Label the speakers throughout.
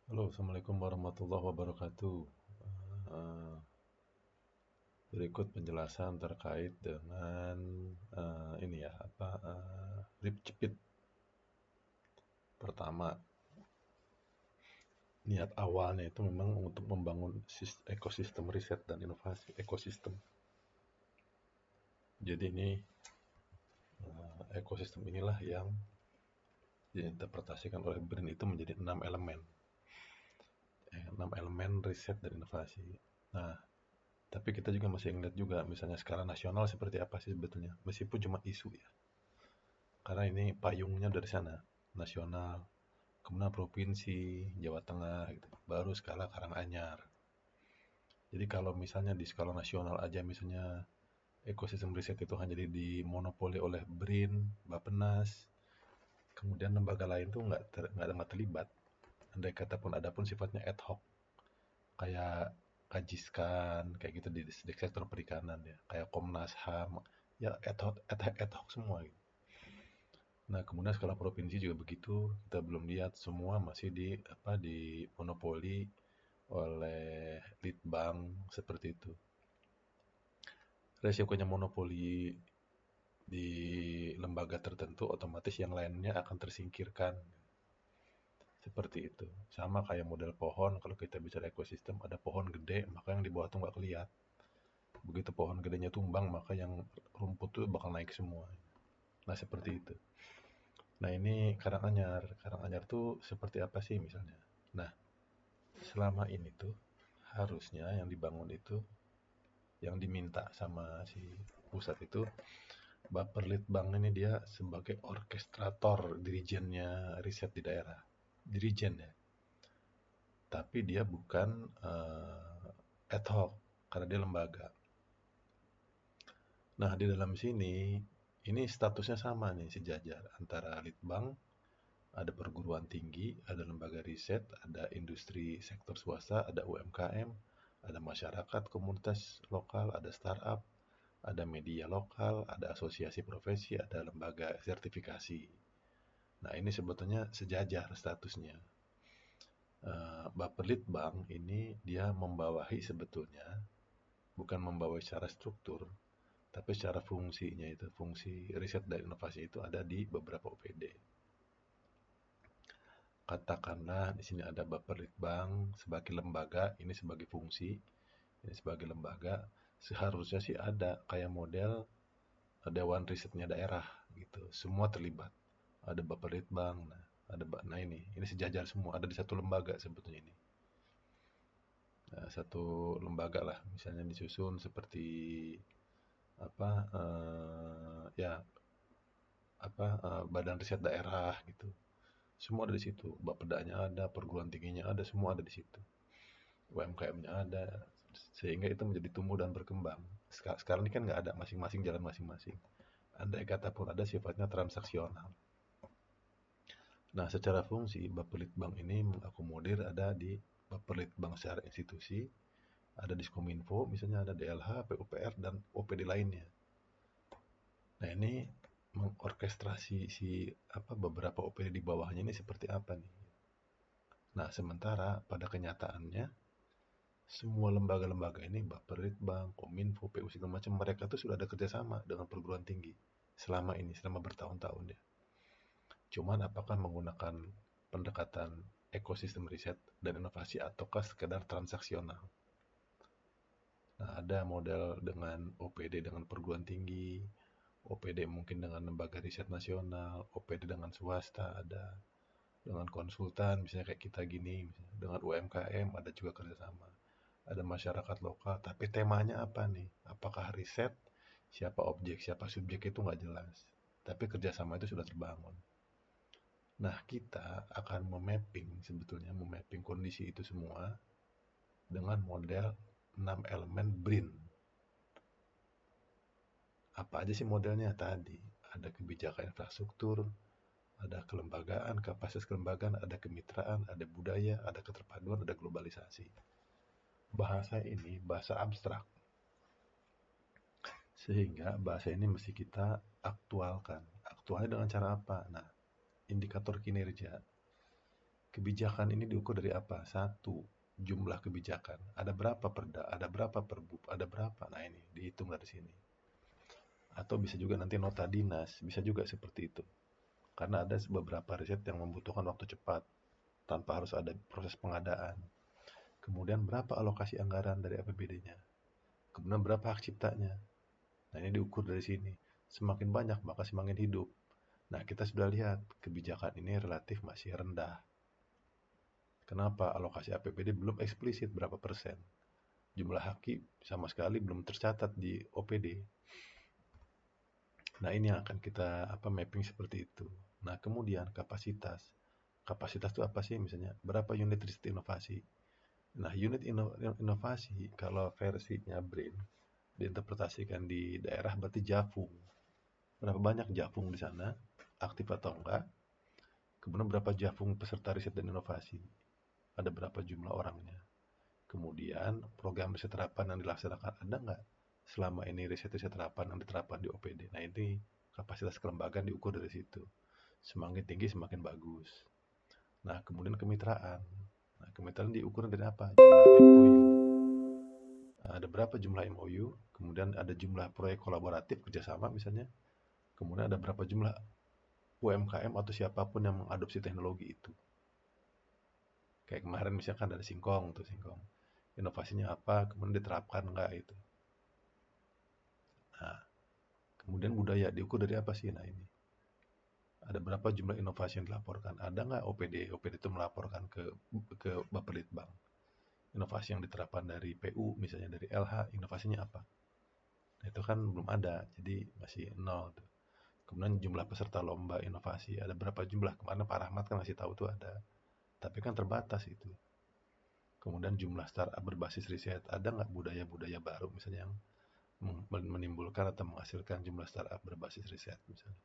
Speaker 1: Halo, Assalamualaikum warahmatullahi wabarakatuh. Eh, Berikut penjelasan terkait dengan ini ya, RIP Jepit. Pertama, niat awalnya itu memang untuk membangun ekosistem riset dan inovasi ekosistem. Jadi ini ekosistem inilah yang diinterpretasikan oleh BRIN itu menjadi 6 elemen, 6 elemen riset dan inovasi. Nah, tapi kita juga masih ingat juga, misalnya skala nasional seperti apa sih sebetulnya, meskipun cuma isu ya. Karena ini payungnya dari sana, nasional, kemudian provinsi, Jawa Tengah, gitu. Baru skala Karanganyar. Jadi kalau misalnya di skala nasional aja, misalnya ekosistem riset itu hanya dimonopoli oleh BRIN, Bappenas, kemudian lembaga lain tuh nggak terlibat. Andai kata pun ada pun sifatnya ad hoc, kayak Kajiskan, kayak gitu di sektor perikanan ya, kayak Komnas HAM, ya ad hoc semua gitu. Nah, kemudian skala provinsi juga begitu. Kita belum lihat, semua masih di monopoli oleh Litbang seperti itu. Resikonya monopoli di lembaga tertentu, otomatis yang lainnya akan tersingkirkan. Seperti itu. Sama kayak model pohon, kalau kita bicara ekosistem, ada pohon gede, maka yang di bawah tuh nggak kelihatan. Begitu pohon gedenya tumbang, maka yang rumput tuh bakal naik semua. Nah, seperti itu. Nah, ini Karanganyar. Karanganyar tuh seperti apa sih misalnya? Nah, selama ini tuh harusnya yang dibangun itu, yang diminta sama si pusat itu, Bapperlitbang ini dia sebagai orkestrator dirijennya riset di daerah. Dirijen ya. Tapi dia bukan ad hoc karena dia lembaga. Nah, di dalam sini ini statusnya sama nih, sejajar antara Litbang, ada perguruan tinggi, ada lembaga riset, ada industri sektor swasta, ada UMKM, ada masyarakat komunitas lokal, ada startup, ada media lokal, ada asosiasi profesi, ada lembaga sertifikasi. Nah, ini sebetulnya sejajar statusnya. Bapelitbang ini dia membawahi sebetulnya, bukan membawahi secara struktur, tapi secara fungsinya itu, fungsi riset dan inovasi itu ada di beberapa OPD. Katakanlah di sini ada Bapelitbang sebagai lembaga, ini sebagai fungsi, ini sebagai lembaga, seharusnya sih ada kayak model dewan risetnya daerah gitu. Semua terlibat. Ada Bapelitbang, nah ini sejajar semua, ada di satu lembaga sebetulnya ini. Nah, satu lembaga lah, misalnya disusun seperti apa ya badan riset daerah gitu. Semua ada di situ. Bapedanya ada, perguruan tingginya ada, semua ada di situ. UMKM-nya ada, sehingga itu menjadi tumbuh dan berkembang. Sekarang ini kan nggak ada, masing-masing jalan masing-masing. Andai kata pun ada, sifatnya transaksional. Nah, secara fungsi, Bapelitbang ini mengakomodir ada di Bapelitbang secara institusi, ada Diskominfo, misalnya ada DLH, PUPR, dan OPD lainnya. Nah, ini mengorkestrasi beberapa OPD di bawahnya ini seperti apa nih? Nah, sementara pada kenyataannya semua lembaga-lembaga ini, Bapelitbang, Kominfo, PU segala macam, mereka tuh sudah ada kerjasama dengan perguruan tinggi selama ini, selama bertahun-tahun ya. Cuman apakah menggunakan pendekatan ekosistem riset dan inovasi ataukah sekedar transaksional? Nah, ada model dengan OPD dengan perguruan tinggi, OPD mungkin dengan lembaga riset nasional, OPD dengan swasta, ada dengan konsultan, misalnya kayak kita gini, misalnya dengan UMKM ada juga kerjasama. Ada masyarakat lokal, tapi temanya apa nih? Apakah riset? Siapa objek, siapa subjek itu nggak jelas. Tapi kerjasama itu sudah terbangun. Nah, kita akan sebetulnya memapping kondisi itu semua dengan model 6 elemen BRIN. Apa aja sih modelnya tadi? Ada kebijakan infrastruktur, ada kelembagaan, kapasitas kelembagaan, ada kemitraan, ada budaya, ada keterpaduan, ada globalisasi. Bahasa ini bahasa abstrak, sehingga bahasa ini mesti kita aktualkan. Aktualnya dengan cara apa? Nah, indikator kinerja. Kebijakan ini diukur dari apa? Satu, jumlah kebijakan. Ada berapa perda, ada berapa perbub, ada berapa. Nah ini dihitung dari sini. Atau bisa juga nanti nota dinas, bisa juga seperti itu. Karena ada beberapa riset yang membutuhkan waktu cepat tanpa harus ada proses pengadaan. Kemudian berapa alokasi anggaran dari APBD-nya. Kemudian berapa hak ciptanya. Nah ini diukur dari sini. Semakin banyak maka semakin hidup. Nah kita sudah lihat kebijakan ini relatif masih rendah. Kenapa? Alokasi APBD belum eksplisit berapa persen. Jumlah haki sama sekali belum tercatat di OPD. Nah, ini yang akan kita mapping seperti itu. Nah, kemudian kapasitas. Kapasitas itu apa sih? Misalnya, berapa unit riset inovasi? Nah, unit inovasi kalau versinya BRAIN diinterpretasikan di daerah berarti Jafung. Berapa banyak Jafung di sana? Aktif atau enggak? Kemudian berapa Jafung peserta riset dan inovasi? Ada berapa jumlah orangnya? Kemudian program riset terapan yang dilaksanakan ada nggak selama ini riset-riset terapan yang diterapkan di OPD. Nah ini kapasitas kelembagaan diukur dari situ. Semakin tinggi semakin bagus. Nah kemudian kemitraan. Nah kemitraan diukur dari apa? Jumlah MOU. Nah, ada berapa jumlah MOU? Kemudian ada jumlah proyek kolaboratif kerjasama misalnya. Kemudian ada berapa jumlah UMKM atau siapapun yang mengadopsi teknologi itu. Kayak kemarin misalkan ada Singkong tuh Singkong. Inovasinya apa? Kemudian diterapkan nggak itu. Nah, kemudian budaya diukur dari apa sih? Nah ini. Ada berapa jumlah inovasi yang dilaporkan? Ada nggak OPD? OPD itu melaporkan ke Bapelitbang. Inovasi yang diterapkan dari PU, misalnya dari LH, inovasinya apa? Nah, itu kan belum ada, jadi masih nol tuh. Kemudian jumlah peserta lomba inovasi, ada berapa jumlah? Kemarin Pak Rahmat kan ngasih tahu tuh ada. Tapi kan terbatas itu. Kemudian jumlah startup berbasis riset, ada nggak budaya-budaya baru misalnya yang menimbulkan atau menghasilkan jumlah startup berbasis riset misalnya.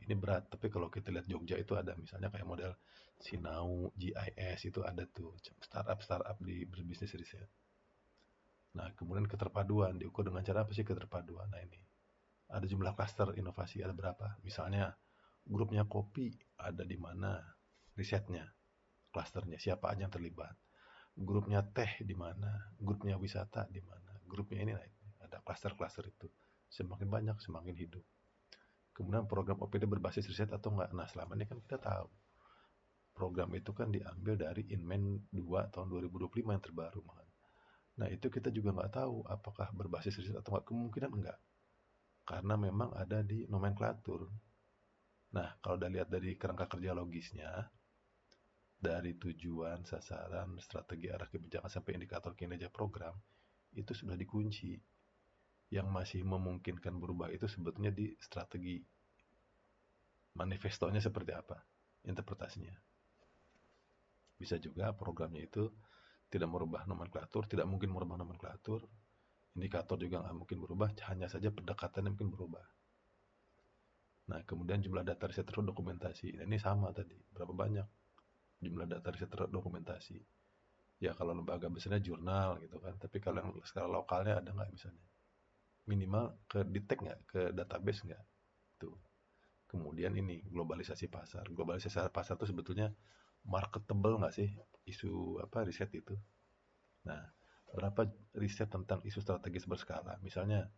Speaker 1: Ini berat, tapi kalau kita lihat Jogja itu ada misalnya kayak model Sinau, GIS itu ada tuh startup di berbisnis riset. Nah, kemudian keterpaduan diukur dengan cara apa sih keterpaduan? Nah, ini ada jumlah klaster inovasi ada berapa? Misalnya grupnya kopi ada di mana risetnya, klasternya siapa aja yang terlibat. Grupnya teh di mana, grupnya wisata di mana, grupnya ini nah, ada klaster-klaster itu. Semakin banyak semakin hidup. Kemudian program OPD berbasis riset atau enggak? Nah, selama ini kan kita tahu program itu kan diambil dari Inmen 2 tahun 2025 yang terbaru. Nah, itu kita juga nggak tahu apakah berbasis riset atau enggak. Kemungkinan enggak. Karena memang ada di nomenklatur. Nah, kalau udah lihat dari kerangka kerja logisnya, dari tujuan, sasaran, strategi arah kebijakan sampai indikator kinerja program, itu sudah dikunci. Yang masih memungkinkan berubah itu sebetulnya di strategi. Manifestonya seperti apa? Interpretasinya. Bisa juga programnya itu tidak merubah nomenklatur, tidak mungkin merubah nomenklatur, indikator juga nggak mungkin berubah, hanya saja pendekatannya mungkin berubah. Nah, kemudian jumlah data riset terdokumentasi. Nah, ini sama tadi, berapa banyak jumlah data riset terdokumentasi. Ya kalau lembaga besarnya jurnal gitu kan, tapi kalau yang skala lokalnya ada nggak misalnya? Minimal ke detect nggak, ke database nggak? Tuh. Kemudian ini globalisasi pasar. Globalisasi pasar itu sebetulnya marketable nggak sih isu riset itu? Nah, berapa riset tentang isu strategis berskala? Misalnya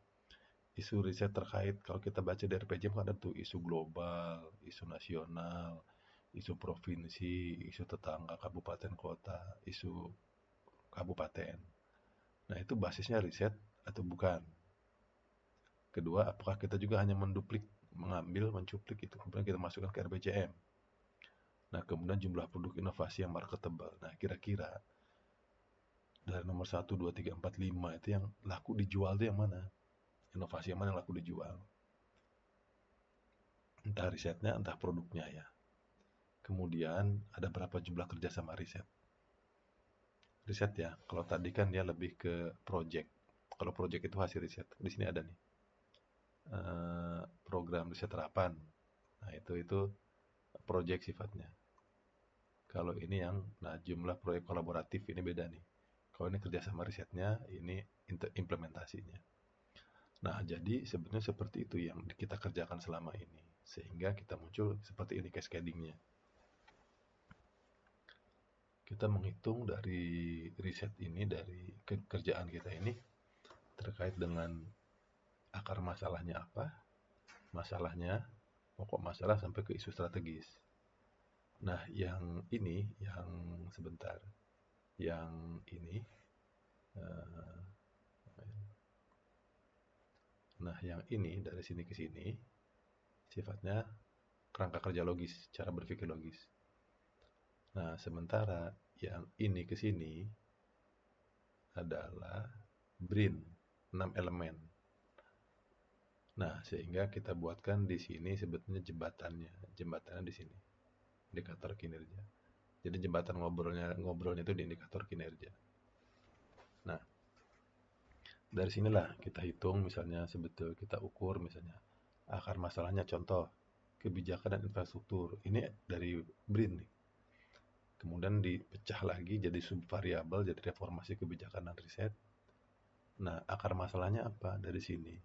Speaker 1: isu riset terkait kalau kita baca dari RPJM kan ada tuh isu global, isu nasional, isu provinsi, isu tetangga kabupaten kota, isu kabupaten. Nah, itu basisnya riset atau bukan? Kedua, apakah kita juga hanya mengambil, mencuplik itu, kemudian kita masukkan ke RPJM? Nah, kemudian jumlah produk inovasi yang marketable. Nah, kira-kira dari nomor 1, 2, 3, 4, 5 itu yang laku dijual itu yang mana? Inovasi yang mana yang laku dijual? Entah risetnya, entah produknya ya. Kemudian ada berapa jumlah kerja sama riset? Riset ya, kalau tadi kan dia lebih ke project. Kalau project itu hasil riset. Di sini ada nih program riset terapan. Nah itu project sifatnya. Kalau ini yang jumlah proyek kolaboratif ini beda nih. Kalau ini kerjasama risetnya, ini implementasinya. Nah jadi sebenarnya seperti itu yang kita kerjakan selama ini. Sehingga kita muncul seperti ini cascadingnya. kita menghitung dari riset ini, dari kerjaan kita ini terkait dengan akar masalahnya apa, masalahnya, pokok masalah sampai ke isu strategis. Nah, yang sebentar, yang ini, eh, nah yang ini dari sini ke sini sifatnya kerangka kerja logis, cara berpikir logis. Nah, sementara yang ini ke sini adalah BRIN, 6 elemen. Nah, sehingga kita buatkan di sini sebetulnya jembatannya di sini, indikator kinerja. Jadi jembatan ngobrolnya itu di indikator kinerja. Nah, dari sinilah kita hitung misalnya kita ukur misalnya akar masalahnya, contoh kebijakan dan infrastruktur. Ini dari BRIN nih. Kemudian dipecah lagi jadi subvariabel, jadi reformasi kebijakan dan riset. Nah, akar masalahnya apa? Dari sini.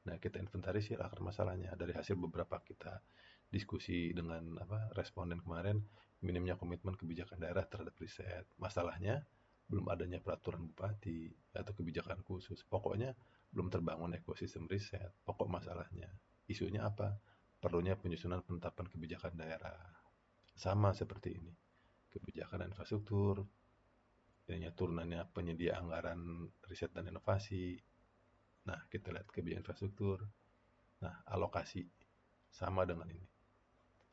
Speaker 1: Nah, kita inventarisir akar masalahnya dari hasil beberapa kita diskusi dengan responden kemarin, minimnya komitmen kebijakan daerah terhadap riset. Masalahnya belum adanya peraturan bupati atau kebijakan khusus. Pokoknya belum terbangun ekosistem riset. Pokok masalahnya. Isunya apa? Perlunya penyusunan penetapan kebijakan daerah. Sama seperti ini. Kebijakan infrastruktur, turunannya penyedia anggaran riset dan inovasi. Nah, kita lihat kebijakan infrastruktur. Nah, alokasi sama dengan ini.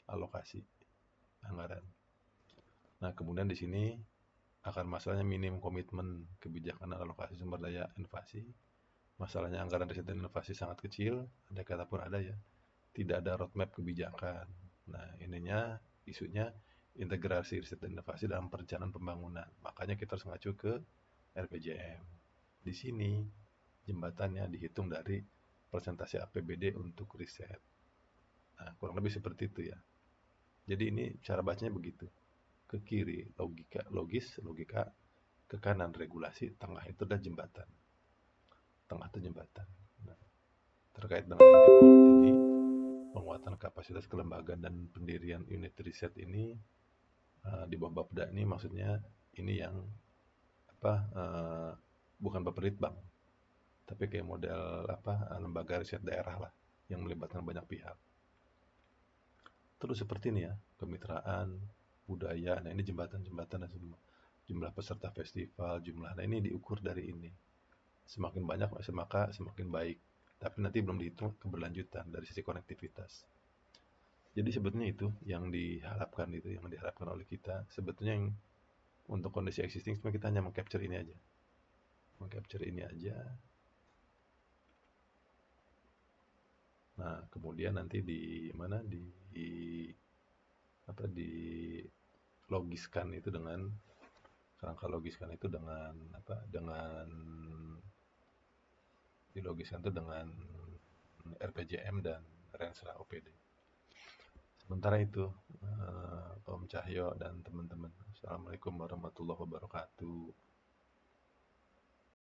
Speaker 1: Alokasi anggaran. Nah, kemudian di sini akan masalahnya minim komitmen kebijakan dan alokasi sumber daya inovasi. Masalahnya anggaran riset dan inovasi sangat kecil, andai kata pun ada ya. Tidak ada roadmap kebijakan. Nah, isunya integrasi riset dan inovasi dalam perencanaan pembangunan. Makanya kita harus mengacu ke RPJM. Di sini jembatannya dihitung dari persentase APBD untuk riset. Nah, kurang lebih seperti itu ya. Jadi ini cara bacanya begitu. Ke kiri logika, ke kanan regulasi, tengah itu adalah jembatan. Tengah itu jembatan. Nah, terkait dengan ini, penguatan kapasitas kelembagaan dan pendirian unit riset ini di bawah Bapeda ini maksudnya ini yang bukan Bapeditbang, tapi kayak model lembaga riset daerah lah yang melibatkan banyak pihak. Terus seperti ini ya, kemitraan, budaya. Nah, ini jembatan-jembatan dan semua. Jumlah peserta festival, nah ini diukur dari ini. Semakin banyak maka semakin baik. Tapi nanti belum dihitung keberlanjutan dari sisi konektivitas. Jadi sebetulnya itu yang diharapkan oleh kita. Sebetulnya yang untuk kondisi existing cuma kita hanya mengcapture ini aja. Nah, kemudian nanti di logiskan itu dengan kerangka logiskan itu dilogiskan itu dengan RPJM dan Renstra OPD. Sementara itu, Om Cahyo dan teman-teman. Assalamualaikum warahmatullahi wabarakatuh.